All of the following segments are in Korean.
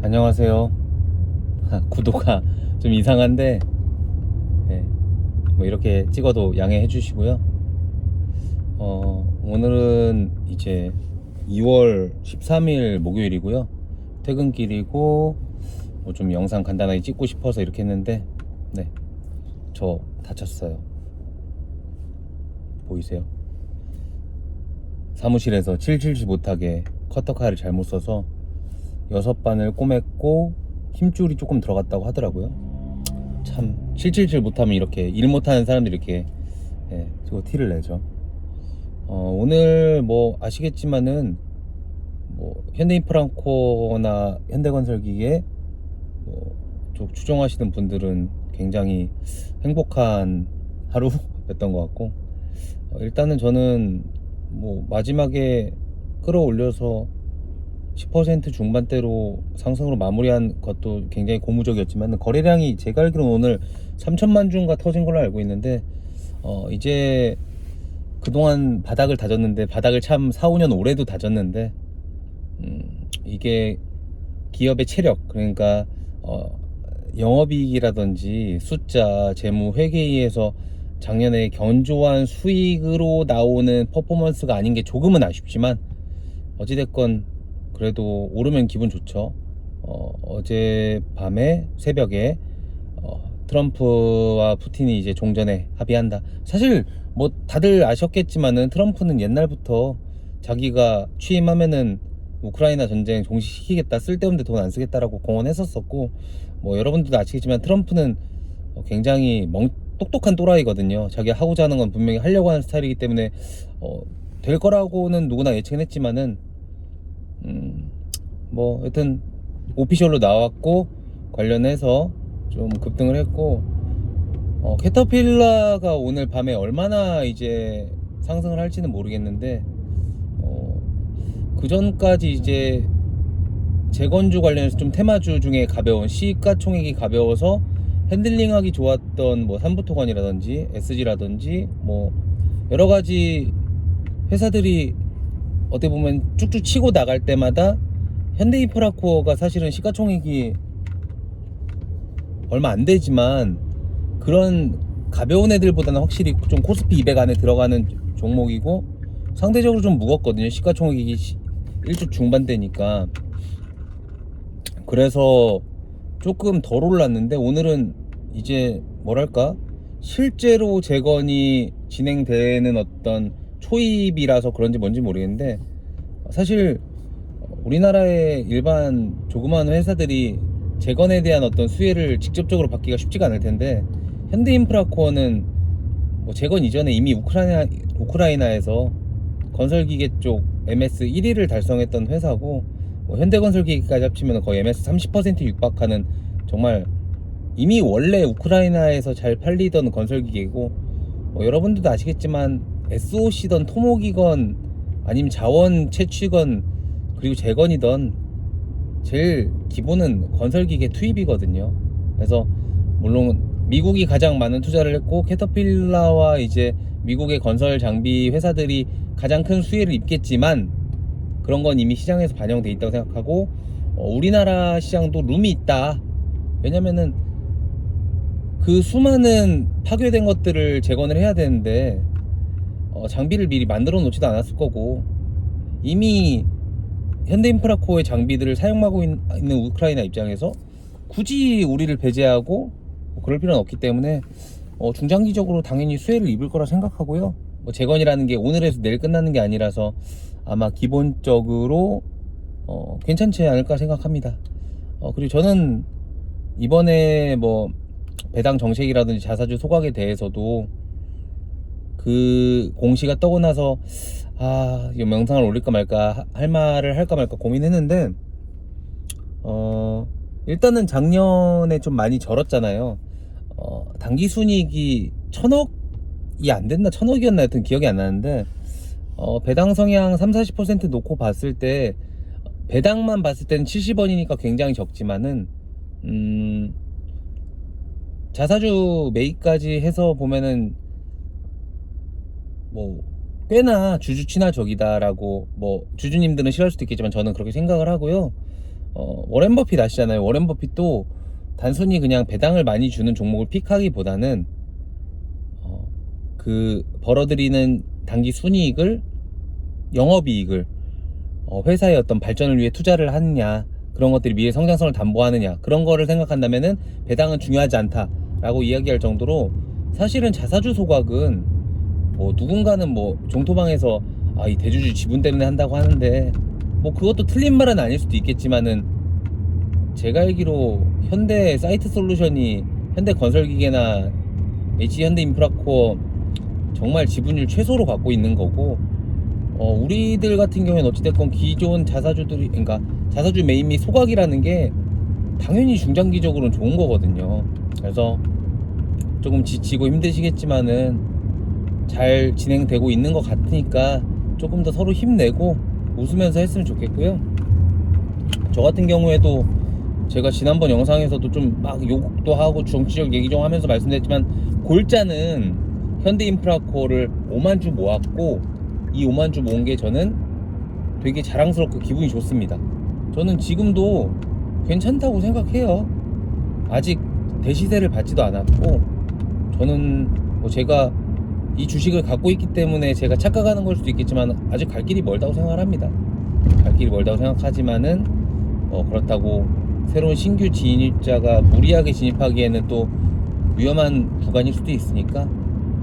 안녕하세요. 구도가 좀 이상한데, 네, 뭐 이렇게 찍어도 양해해 주시고요. 오늘은 이제 2월 13일 목요일이고요. 퇴근길이고, 뭐 좀 영상 간단하게 찍고 싶어서 이렇게 했는데, 네, 저 다쳤어요. 보이세요? 사무실에서 칠칠치 못하게 커터칼을 잘못 써서 6바늘 꼬맸고 힘줄이 조금 들어갔다고 하더라고요. 참 칠칠칠 못하면 이렇게 일 못하는 사람들이 이렇게 저 티를 내죠. 오늘 뭐 아시겠지만은 뭐 현대인프라코나 현대건설기계 뭐 추종하시는 분들은 굉장히 행복한 하루였던 것 같고, 일단은 저는 뭐 마지막에 끌어올려서 10% 중반대로 상승으로 마무리한 것도 굉장히 고무적이었지만, 거래량이 제가 알기로는 오늘 3천만 주가 터진 걸로 알고 있는데, 이제 그동안 바닥을 다졌는데, 바닥을 참 4, 5년 올해도 다졌는데, 이게 기업의 체력, 그러니까 영업이익이라든지 숫자, 재무, 회계에서 작년에 견조한 수익으로 나오는 퍼포먼스가 아닌 게 조금은 아쉽지만, 어찌됐건 그래도 오르면 기분 좋죠. 어젯밤에 새벽에 트럼프와 푸틴이 이제 종전에 합의한다. 사실 뭐 다들 아셨겠지만은 트럼프는 옛날부터 자기가 취임하면은 우크라이나 전쟁 종식시키겠다, 쓸데없는데 돈 안 쓰겠다라고 공언했었었고, 뭐 여러분들도 아시겠지만 트럼프는 굉장히 똑똑한 또라이거든요. 자기가 하고자 하는 건 분명히 하려고 하는 스타일이기 때문에 될 거라고는 누구나 예측은 했지만은, 뭐 여튼 오피셜로 나왔고 관련해서 좀 급등을 했고, 캐터필라가 오늘 밤에 얼마나 이제 상승을 할지는 모르겠는데, 그 전까지 이제 재건주 관련해서 좀 테마주 중에 가벼운, 시가총액이 가벼워서 핸들링하기 좋았던 뭐 삼부토건이라든지 SG라든지 뭐 여러가지 회사들이 어떻게 보면 쭉쭉 치고 나갈 때마다 현대인프라코어가 사실은 시가총액이 얼마 안 되지만 그런 가벼운 애들보다는 확실히 좀 코스피 200 안에 들어가는 종목이고, 상대적으로 좀 무겁거든요. 시가총액이 1조 중반대니까. 그래서 조금 덜 올랐는데, 오늘은 이제 뭐랄까, 실제로 재건이 진행되는 어떤 초입이라서 그런지 뭔지 모르겠는데, 사실 우리나라의 일반 조그마한 회사들이 재건에 대한 어떤 수혜를 직접적으로 받기가 쉽지가 않을 텐데, 현대인프라코어는 뭐 재건 이전에 이미 우크라이나에서 건설기계 쪽 MS 1위를 달성했던 회사고, 뭐 현대건설기계까지 합치면 거의 MS 30% 육박하는, 정말 이미 원래 우크라이나에서 잘 팔리던 건설기계고, 여러분들도 아시겠지만 SOC던 토목이건 아니면 자원 채취건 그리고 재건이던 제일 기본은 건설기계 투입이거든요. 그래서 물론 미국이 가장 많은 투자를 했고, 캐터필라와 이제 미국의 건설 장비 회사들이 가장 큰 수혜를 입겠지만, 그런 건 이미 시장에서 반영돼 있다고 생각하고, 우리나라 시장도 룸이 있다. 왜냐면은 그 수많은 파괴된 것들을 재건을 해야 되는데, 장비를 미리 만들어 놓지도 않았을 거고, 이미 현대인프라코어의 장비들을 사용하고 있는 우크라이나 입장에서 굳이 우리를 배제하고 뭐 그럴 필요는 없기 때문에, 중장기적으로 당연히 수혜를 입을 거라 생각하고요. 뭐 재건이라는 게 오늘에서 내일 끝나는 게 아니라서 아마 기본적으로 괜찮지 않을까 생각합니다. 그리고 저는 이번에 뭐 배당 정책이라든지 자사주 소각에 대해서도 그 공시가 떠고 나서 이 영상을 올릴까 말까, 할 말을 할까 말까 고민했는데, 일단은 작년에 좀 많이 절었잖아요. 당기순이익이 1000억이 안 됐나 1000억이었나 하여튼 기억이 안 나는데, 배당 성향 30-40% 놓고 봤을 때, 배당만 봤을 때는 70원이니까 굉장히 적지만은, 자사주 매입까지 해서 보면은 뭐 꽤나 주주 친화적이다라고, 뭐 주주님들은 싫어할 수도 있겠지만 저는 그렇게 생각을 하고요. 워렌 버핏 아시잖아요. 워렌 버핏도 단순히 그냥 배당을 많이 주는 종목을 픽하기보다는 그 벌어들이는 단기 순이익을, 영업이익을 회사의 어떤 발전을 위해 투자를 하느냐, 그런 것들이 미래 성장성을 담보하느냐, 그런 거를 생각한다면은 배당은 중요하지 않다라고 이야기할 정도로, 사실은 자사주 소각은 뭐 누군가는 뭐 종토방에서 이 대주주 지분 때문에 한다고 하는데, 뭐 그것도 틀린 말은 아닐 수도 있겠지만은, 제가 알기로 현대 사이트 솔루션이 현대 건설기계나 HH현대인프라코어 정말 지분율 최소로 갖고 있는 거고, 우리들 같은 경우에는 어찌됐건 기존 자사주들이, 그러니까 자사주 매입 및 소각이라는 게 당연히 중장기적으로는 좋은 거거든요. 그래서 조금 지치고 힘드시겠지만은 잘 진행되고 있는 것 같으니까 조금 더 서로 힘내고 웃으면서 했으면 좋겠고요. 저 같은 경우에도 제가 지난번 영상에서도 좀 막 욕도 하고 정치적 얘기 좀 하면서 말씀드렸지만, 골자는 현대인프라코어를 5만 주 모았고, 이 5만 주 모은 게 저는 되게 자랑스럽고 기분이 좋습니다. 저는 지금도 괜찮다고 생각해요. 아직 대시세를 받지도 않았고, 저는 뭐 제가 이 주식을 갖고 있기 때문에 제가 착각하는 걸 수도 있겠지만 아직 갈 길이 멀다고 생각을 합니다. 갈 길이 멀다고 생각하지만은 그렇다고 새로운 신규 진입자가 무리하게 진입하기에는 또 위험한 구간일 수도 있으니까,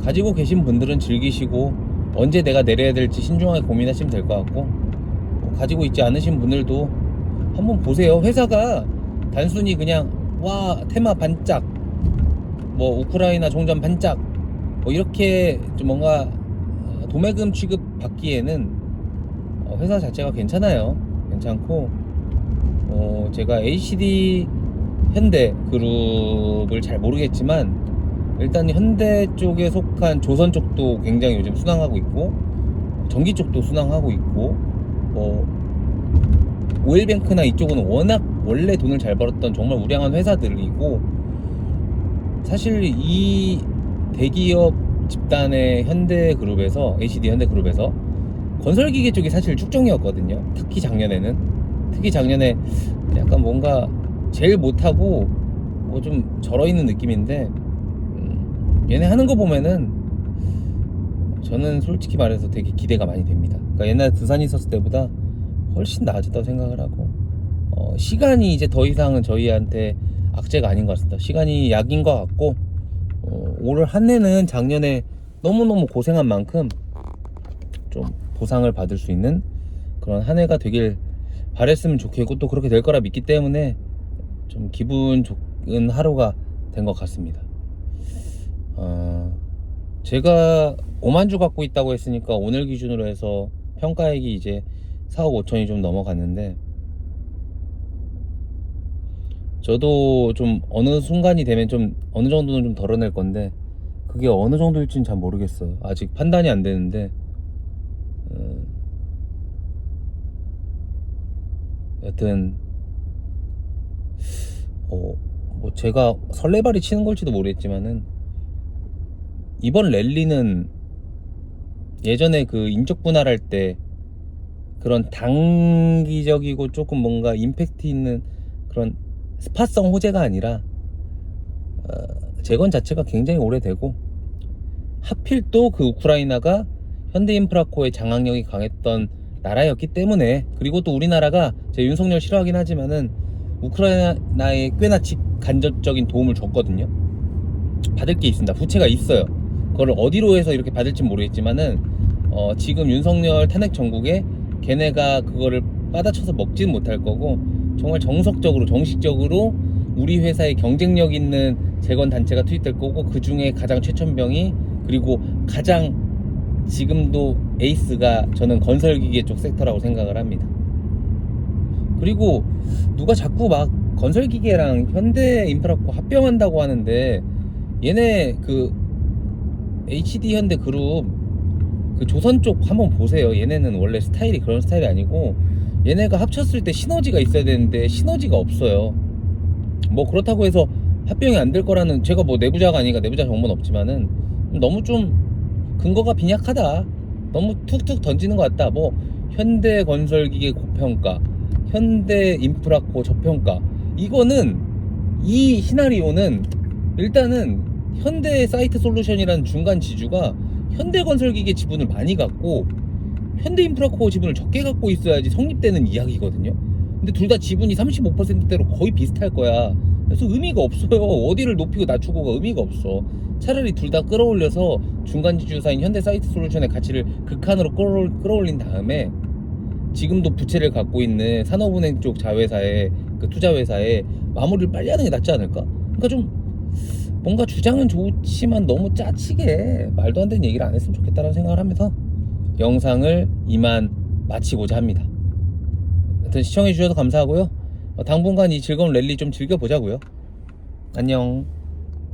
가지고 계신 분들은 즐기시고 언제 내가 내려야 될지 신중하게 고민하시면 될 것 같고, 가지고 있지 않으신 분들도 한번 보세요. 회사가 단순히 그냥 와 테마 반짝, 뭐 우크라이나 종전 반짝, 뭐 이렇게 좀 뭔가 도매금 취급 받기에는 회사 자체가 괜찮아요. 괜찮고, 제가 HD현대 그룹을 잘 모르겠지만 일단 현대 쪽에 속한 조선 쪽도 굉장히 요즘 순항하고 있고, 전기 쪽도 순항하고 있고, 오일뱅크나 이쪽은 워낙 원래 돈을 잘 벌었던 정말 우량한 회사들이고, 사실 이 대기업 집단의 현대그룹에서, HD 현대그룹에서 건설기계 쪽이 사실 축적이었거든요. 특히 작년에 약간 뭔가 제일 못하고 뭐 좀 절어있는 느낌인데, 얘네 하는 거 보면은 저는 솔직히 말해서 되게 기대가 많이 됩니다. 그러니까 옛날 두산이 있었을 때보다 훨씬 나아졌다고 생각을 하고, 시간이 이제 더 이상은 저희한테 악재가 아닌 것 같습니다. 시간이 약인 것 같고, 올 한 해는 작년에 너무너무 고생한 만큼 좀 보상을 받을 수 있는 그런 한 해가 되길 바랬으면 좋겠고, 또 그렇게 될 거라 믿기 때문에 좀 기분 좋은 하루가 된 것 같습니다. 제가 5만 주 갖고 있다고 했으니까 오늘 기준으로 해서 평가액이 이제 4억 5천이 좀 넘어갔는데, 저도 좀 어느 순간이 되면 좀 어느 정도는 좀 덜어낼 건데, 그게 어느 정도일지는 잘 모르겠어요. 아직 판단이 안 되는데, 여튼 뭐 제가 설레발이 치는 걸지도 모르겠지만은, 이번 랠리는 예전에 그 인적 분할할 때 그런 단기적이고 조금 뭔가 임팩트 있는 그런 스파성 호재가 아니라 재건 자체가 굉장히 오래되고, 하필 또 그 우크라이나가 현대인프라코의 장악력이 강했던 나라였기 때문에, 그리고 또 우리나라가 제 윤석열 싫어하긴 하지만은 우크라이나에 꽤나 간접적인 도움을 줬거든요. 받을 게 있습니다. 부채가 있어요. 그걸 어디로 해서 이렇게 받을지 모르겠지만은 지금 윤석열 탄핵 정국에 걔네가 그거를 받아쳐서 먹지는 못할 거고, 정말 정식적으로 우리 회사의 경쟁력 있는 재건 단체가 투입될 거고, 그 중에 가장 최첨병이, 그리고 가장 지금도 에이스가 저는 건설기계 쪽 섹터라고 생각을 합니다. 그리고 누가 자꾸 막 건설기계랑 현대인프라코 합병한다고 하는데, 얘네 그 HD현대 그룹 그 조선 쪽 한번 보세요. 얘네는 원래 스타일이 그런 스타일이 아니고, 얘네가 합쳤을 때 시너지가 있어야 되는데 시너지가 없어요. 뭐 그렇다고 해서 합병이 안 될 거라는, 제가 뭐 내부자가 아니니까 내부자 정보는 없지만은 너무 좀 근거가 빈약하다, 너무 툭툭 던지는 것 같다. 뭐 현대건설기계 고평가, 현대인프라코 저평가. 이거는 이 시나리오는 일단은 현대사이트솔루션이라는 중간 지주가 현대건설기계 지분을 많이 갖고 현대인프라코어 지분을 적게 갖고 있어야지 성립되는 이야기거든요. 근데 둘 다 지분이 35%대로 거의 비슷할 거야. 그래서 의미가 없어요. 어디를 높이고 낮추고가 의미가 없어. 차라리 둘 다 끌어올려서 중간 지주사인 현대사이트솔루션의 가치를 극한으로 끌어올린 다음에 지금도 부채를 갖고 있는 산업은행 쪽 자회사의 그 투자회사에 마무리를 빨리 하는 게 낫지 않을까? 그러니까 좀 뭔가 주장은 좋지만 너무 짜치게 말도 안 되는 얘기를 안 했으면 좋겠다라는 생각을 하면서 영상을 이만 마치고자 합니다. 하여튼 시청해주셔서 감사하고요. 당분간 이 즐거운 랠리 좀 즐겨보자고요. 안녕.